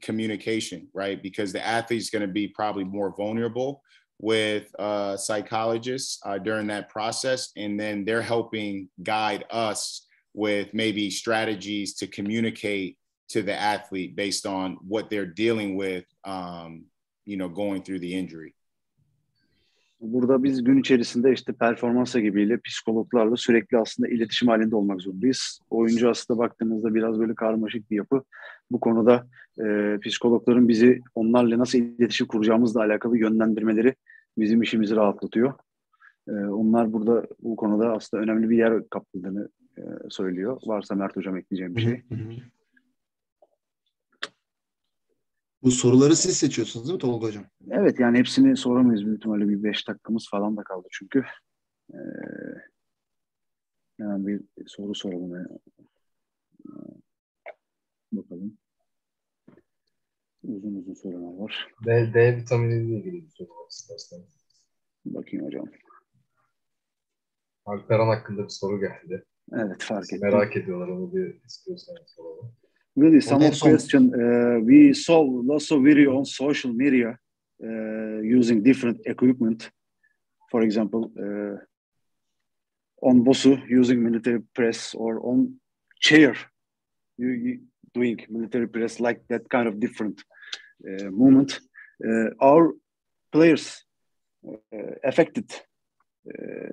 communication, right? Because the athlete's going to be probably more vulnerable with psychologists during that process, and then they're helping guide us with maybe strategies to communicate to the athlete based on what they're dealing with, you know, going through the injury. Burada biz gün içerisinde işte performans ekibiyle, psikologlarla sürekli aslında iletişim halinde olmak zorundayız. Oyuncu aslında baktığınızda biraz böyle karmaşık bir yapı. Bu konuda psikologların bizi onlarla nasıl iletişim kuracağımızla alakalı yönlendirmeleri bizim işimizi rahatlatıyor. Onlar burada bu konuda aslında önemli bir yer kapladığını söylüyor. Varsa Mert Hocam ekleyeceğim bir şey. Bu soruları siz seçiyorsunuz değil mi Tolga Hocam? Evet, yani hepsini soramayız büyük ihtimalle, bir 5 dakikamız falan da kaldı çünkü. Hemen bir soru soralım. Bakalım. Uzun sorular var. D vitaminiyle ilgili bir soru var isterseniz. Bakayım hocam. Alperen hakkında bir soru geldi. Evet, fark ettim. Merak ediyorlar, onu bir istiyorsanız soralım. Really, some of question. We saw lots of video on social media using different equipment. For example, on Bosu using military press, or on chair you doing military press, like that kind of different movement. Our players affected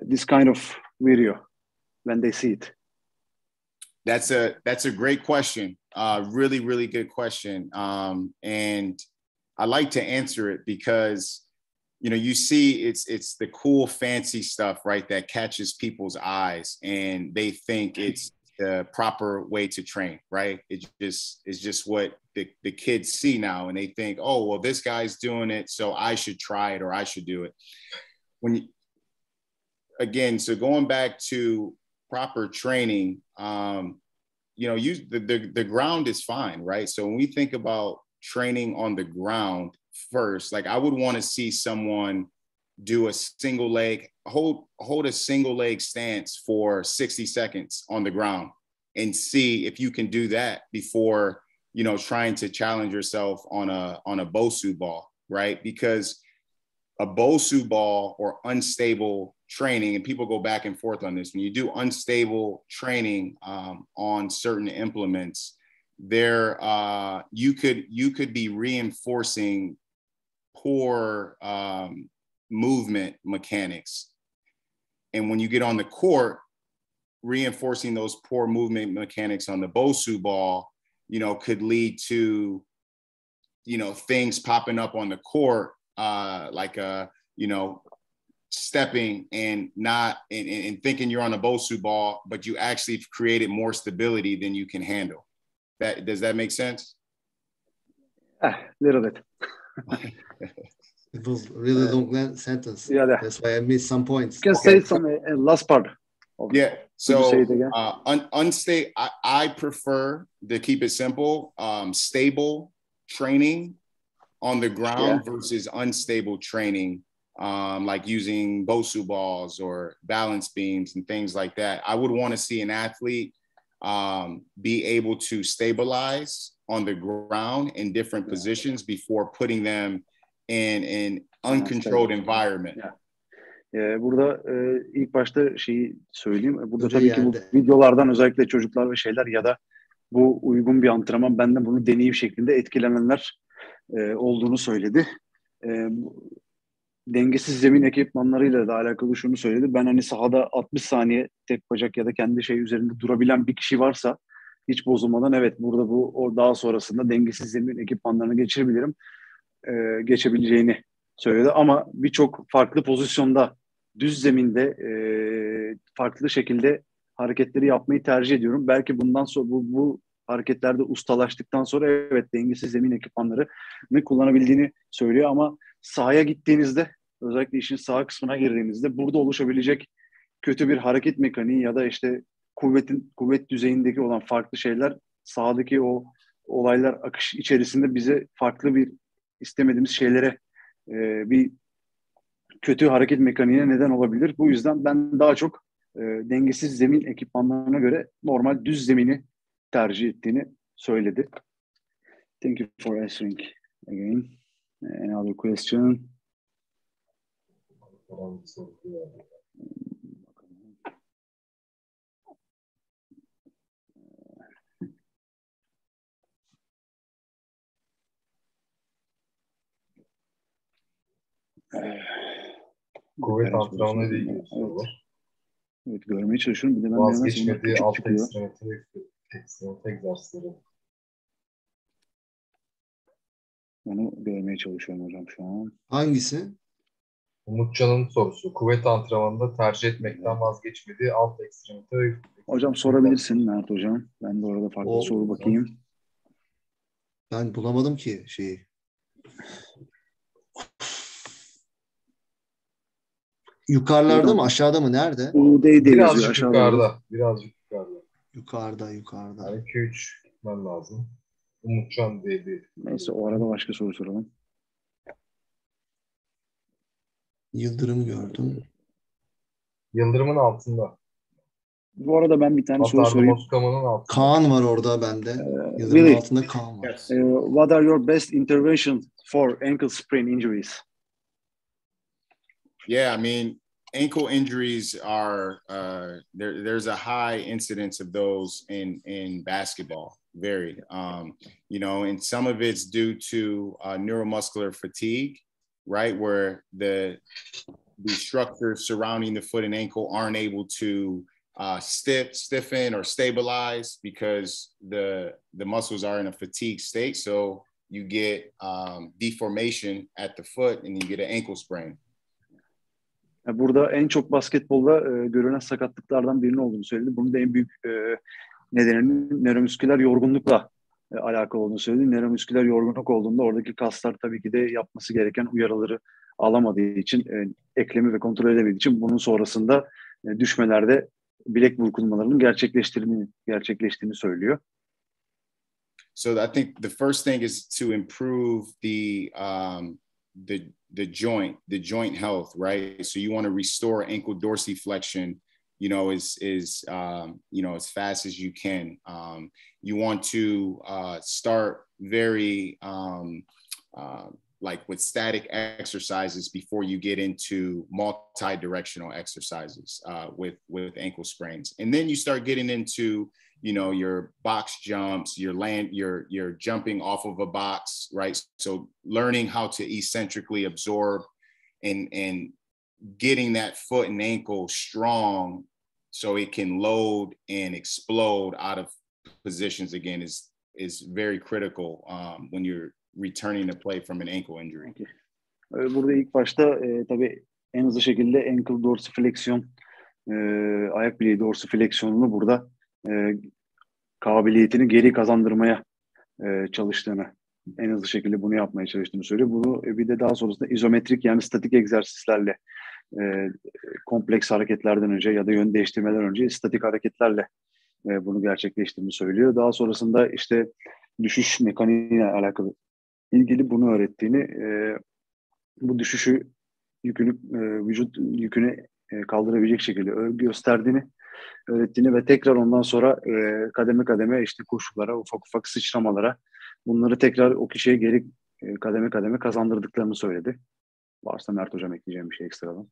this kind of video when they see it. That's a great question. Really good question. And I like to answer it because, you know, you see it's the cool, fancy stuff, right, that catches people's eyes and they think it's the proper way to train, right? It's just what the kids see now, and they think, oh, well, this guy's doing it, so I should try it or I should do it. So going back to proper training, you know, the ground is fine, right? So when we think about training on the ground first, like I would want to see someone do a single leg, hold a single leg stance for 60 seconds on the ground and see if you can do that before, you know, trying to challenge yourself on a Bosu ball, right? Because a Bosu ball or unstable training, and people go back and forth on this, when you do unstable training on certain implements, there you could be reinforcing poor movement mechanics. And when you get on the court, reinforcing those poor movement mechanics on the Bosu ball, you know, could lead to, you know, things popping up on the court, like you know, stepping and not and thinking you're on a Bosu ball, but you actually have created more stability than you can handle. Does that make sense? Little bit. It was really long sentence. Yeah, that's why I missed some points. You can say some last part. Yeah. So say it again? Unstable. I prefer to keep it simple. Stable training on the ground versus unstable training, like using Bosu balls or balance beams and things like that. I would want to see an athlete be able to stabilize on the ground in different positions before putting them in an uncontrolled environment. Burada ilk başta şeyi söyleyeyim. Burada tabii ki bu videolardan özellikle çocuklar ve şeyler ya da bu uygun bir antrenman benden bunu deneyim şeklinde etkilenenler olduğunu söyledi. Dengesiz zemin ekipmanlarıyla da alakalı şunu söyledi. Ben hani sahada 60 saniye tek bacak ya da kendi şey üzerinde durabilen bir kişi varsa hiç bozulmadan evet burada o daha sonrasında dengesiz zemin ekipmanlarını geçebileceğini söyledi. Ama birçok farklı pozisyonda düz zeminde farklı şekilde hareketleri yapmayı tercih ediyorum. Belki bundan sonra bu hareketlerde ustalaştıktan sonra evet dengesiz zemin ekipmanlarını kullanabildiğini söylüyor ama sahaya gittiğinizde özellikle işin sağ kısmına girdiğinizde burada oluşabilecek kötü bir hareket mekaniği ya da işte kuvvet düzeyindeki olan farklı şeyler sahadaki o olaylar akış içerisinde bize farklı bir istemediğimiz şeylere bir kötü hareket mekaniğine neden olabilir. Bu yüzden ben daha çok dengesiz zemin ekipmanlarına göre normal düz zemini tercih ettiğini söyledi. Thank you for answering again. Another question. Kuvvet antrenmanıyla ilgili soru var. Evet, görmeye çalışıyorum. Bir de ben vazgeçmediği alt ekstremite egzersizleri. Onu görmeye çalışıyorum hocam şu an. Hangisi? Umutcan'ın sorusu. Kuvvet antrenmanında tercih etmekten vazgeçmediği alt ekstremite. Hocam sorabilirsin Mert hocam. Ben de orada farklı soru bakayım. Ben bulamadım ki şeyi. Yukarılarda mı aşağıda mı nerede? Birazcık yukarıda. Birazcık yukarıda. Yukarıda. Yani 2-3 gitmen lazım. Umutcan diye bir... Neyse o arada başka soru soralım. Yıldırım gördüm. Yıldırımın altında. Bu arada ben bir tane soru sorayım. Altında. Kaan var orada bende. Yıldırımın altında Kaan var. Yes. What are your best interventions for ankle sprain injuries? Yeah, I mean, ankle injuries are there's a high incidence of those in basketball. Very, and some of it's due to neuromuscular fatigue, right, where the structures surrounding the foot and ankle aren't able to stiffen or stabilize because the muscles are in a fatigue state. So you get deformation at the foot and you get an ankle sprain. Burada en çok basketbolda görülen sakatlıklardan birinin olduğunu söyledi. Bunun da en büyük nedeninin nöromüsküler yorgunlukla alakalı olduğunu söyledi. Nöromüsküler yorgunluk olduğunda oradaki kaslar tabii ki de yapması gereken uyarıları alamadığı için, eklemi ve kontrol edemediği için bunun sonrasında düşmelerde bilek burkulmalarının gerçekleştiğini söylüyor. So I think the first thing is to improve the joint health, right? So you want to restore ankle dorsiflexion, as fast as you can. You want to start very like with static exercises before you get into multi-directional exercises with ankle sprains, and then you start getting into your box jumps, you're jumping off of a box, right? So learning how to eccentrically absorb and getting that foot and ankle strong so it can load and explode out of positions again is very critical when you're returning to play from an ankle injury. Burada ilk başta tabii en hızlı şekilde ankle dorsifleksiyon, ayak bileği dorsifleksiyonunu burada kabiliyetini geri kazandırmaya çalıştığını, en hızlı şekilde bunu yapmaya çalıştığını söylüyor. Bunu bir de daha sonrasında izometrik yani statik egzersizlerle, kompleks hareketlerden önce ya da yön değiştirmeden önce statik hareketlerle bunu gerçekleştirdiğini söylüyor. Daha sonrasında işte düşüş mekaniğiyle alakalı ilgili bunu öğrettiğini, bu düşüşü vücut yükünü kaldırabilecek şekilde gösterdiğini, öğrettiğini ve tekrar ondan sonra kademe kademe işte koşulara, ufak ufak sıçramalara bunları tekrar o kişiye geri kademe kademe kazandırdıklarını söyledi. Varsa Mert Hocam ekleyeceğim bir şey ekstradan.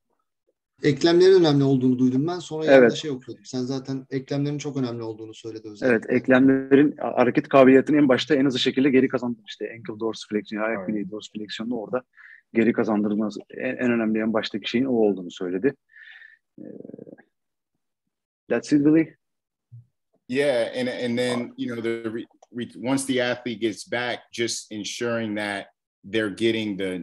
Eklemlerin önemli olduğunu duydum ben. Sonra Evet. yanında şey okuyordum. Sen zaten eklemlerin çok önemli olduğunu söyledi özellikle. Evet, eklemlerin hareket kabiliyetini en başta en hızlı şekilde geri kazandırdı. İşte ankle dorsifleksiyon, ayak bileği dorsifleksiyonunu orada geri kazandırması en önemli en baştaki şeyin o olduğunu söyledi. That's it, Willie. Yeah, and then you know once the athlete gets back, just ensuring that they're getting the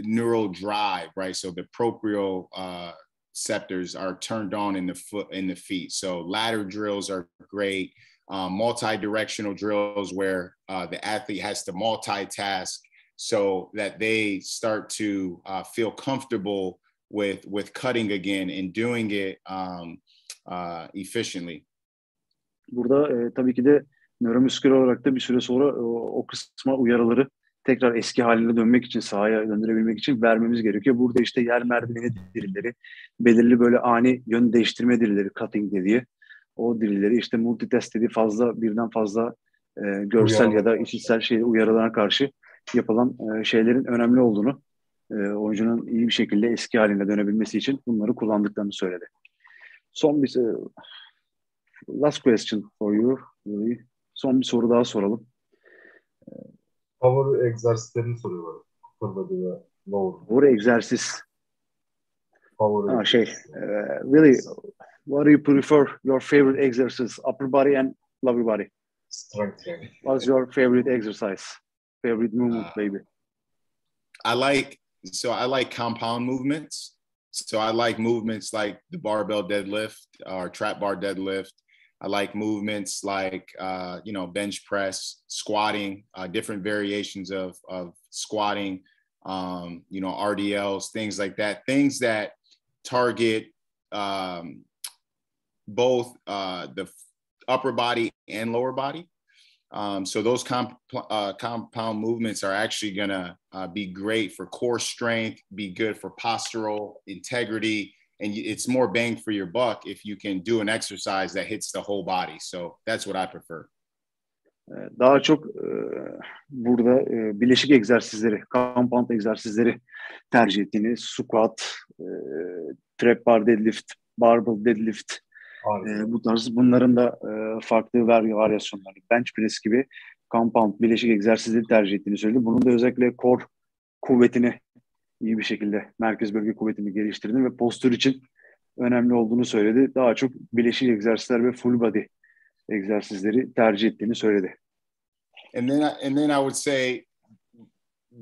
neural drive, right? So the proprioceptors are turned on in the foot, in the feet. So ladder drills are great. Multi-directional drills where the athlete has to multitask so that they start to feel comfortable with cutting again and doing it efficiently. Burada tabii ki de nöromüsküler olarak da bir süre sonra o kısma uyarıları tekrar eski haline dönmek için, sahaya döndürebilmek için vermemiz gerekiyor. Burada işte yer merdiveni drilleri, belirli böyle ani yön değiştirme drilleri, cutting dediği, o drilleri işte multitask dediği birden fazla görsel ya da işitsel uyarılarına karşı yapılan şeylerin önemli olduğunu, oyuncunun iyi bir şekilde eski haline dönebilmesi için bunları kullandıklarını söyledi. Son bir last question for you, Willie. Son bir soru daha soralım. Favori egzersizlerini soruyorlar. Upper body ve lower. Favori egzersiz. Favori. Willie, what do you prefer? Your favorite exercise, upper body and lower body? Strength training. What's your favorite exercise? Favorite movement, baby? I like compound movements. So I like movements like the barbell deadlift or trap bar deadlift. I like movements like, bench press, squatting, different variations of squatting, RDLs, things like that. Things that target both the upper body and lower body. So those compound movements are actually going to be great for core strength, be good for postural integrity, and it's more bang for your buck if you can do an exercise that hits the whole body. So that's what I prefer. Daha çok burada bileşik egzersizleri, compound egzersizleri tercih ettiğini, squat, trap bar deadlift, barbell deadlift, bu tarz bunların da farklı varyasyonları, bench press gibi compound, bileşik egzersizleri tercih ettiğini söyledi. Bunun da özellikle core kuvvetini iyi bir şekilde, merkez bölge kuvvetini geliştirdiğini ve postür için önemli olduğunu söyledi. Daha çok bileşik egzersizler ve full body egzersizleri tercih ettiğini söyledi. And then I would say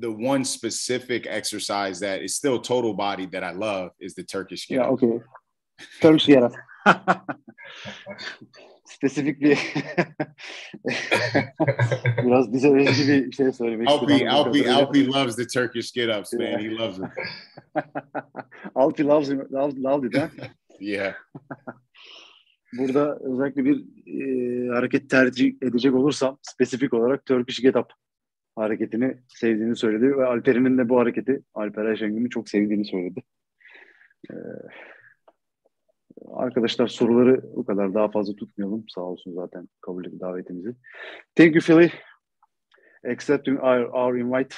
the one specific exercise that is still total body that I love is the Turkish get up. Yeah, okay. Turkish get up. Spesifik bir biraz bize özgü bir şey söylemek istedim. Alpi loves the Turkish get ups, man. He loves it. Alpi loves it, ha? Yeah. Burada özellikle bir hareket tercih edecek olursam spesifik olarak Turkish get up hareketini sevdiğini söyledi ve Alper'in de bu hareketi, Alper Ayşengül'ün çok sevdiğini söyledi. Arkadaşlar soruları bu kadar, daha fazla tutmayalım. Sağ olsun zaten kabul edip davetimizi. Thank you, Willie, accepting our invite.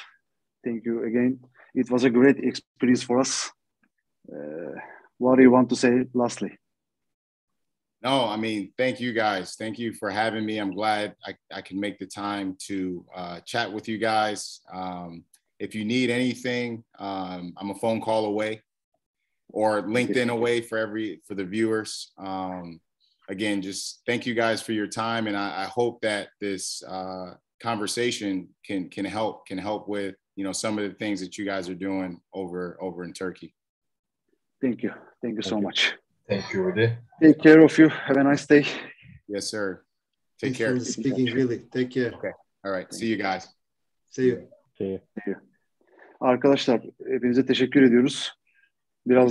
Thank you again. It was a great experience for us. What do you want to say lastly? No, I mean, thank you guys. Thank you for having me. I'm glad I can make the time to chat with you guys. If you need anything, I'm a phone call away or LinkedIn away for the viewers. Again, just thank you guys for your time. And I hope that this conversation can help with, some of the things that you guys are doing over in Turkey. Thank you. Thank you so much. Thank you, Willie. Take care of you. Have a nice day. Yes, sir. Take Thanks care. for speaking, Willie. Take care. Okay. All right. See you guys. See you. Arkadaşlar hepinize teşekkür ediyoruz. Biraz